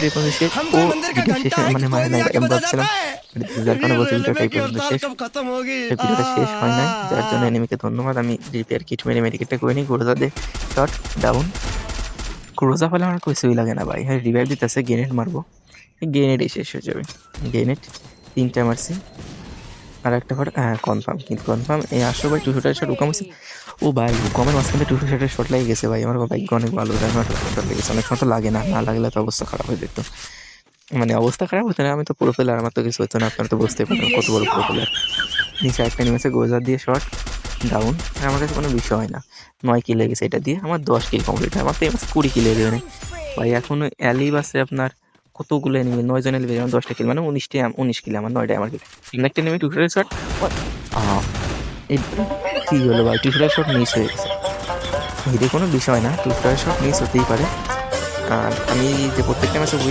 এই পর্যন্ত শেষ। ও ভিডিও শেষ মানে মারে নাই ভাই, আমি ভাবছিলাম যার কারণে বলছি ভিডিওটা এই পর্যন্ত শেষ। ভিডিওটা শেষ হয় নাই, যার জন্য এনিমিকে ধন্যবাদ। আমি রিপেয়ার কিট মেরে মেডিকেটটা করে নিই। গোরজা দে শট ডাউন। ক্রোজা ফলে আমার কিছুই লাগে না ভাই। হ্যাঁ রিভাইভ দিতেছে, গ্রেনেড মারবো, গ্রেনেডই শেষ হয়ে যাবে। গ্রেনেড 3টা মারছি, আর একটা ফট হ্যাঁ কনফার্ম, কিন্তু কনফার্ম এই 800 ভাই 200 শট উকাম হচ্ছে। ও ভাই কমের মাঝখানে 200 শটের শট লেগে গেছে ভাই। আমার ভাগ্য অনেক ভালো, আমার শট লেগেছে। অনেক সময় তো লাগে না, না লাগলে তো অবস্থা খারাপ হয়ে যেত। মানে অবস্থা খারাপ হতো না, আমি তো পুরো প্লেয়ার, আমার তো কিছু হতো না। আপনারা তো বুঝতেই পারেন কত বড় পুরো প্লেয়ার। নিচে একটা নেমেছে, গোজার দিয়ে শট ডাউন। আর আমার কাছে কোনো বিষয় হয় না, 9 কিল লেগেছে এটা দিয়ে, আমার 10 কিল কমপ্লিট হয়। আমার তো 20 কিল লেগে যাবে ভাই। এখনো অ্যালিভ আছে আপনার কতগুলো এনিমি, 9 জন এলিভে, আমার 10টা কিল, মানে 19 কিল, আমার 9টা আমার কিল। একটা এনিমি 200 শট, এই কি হলো ভাই, 200 শট মিস হয়ে গেছে। এতে কোনো বিষয় না, 200 শট মিস হতেই পারে। আর আমি যে প্রত্যেকটা ম্যাচে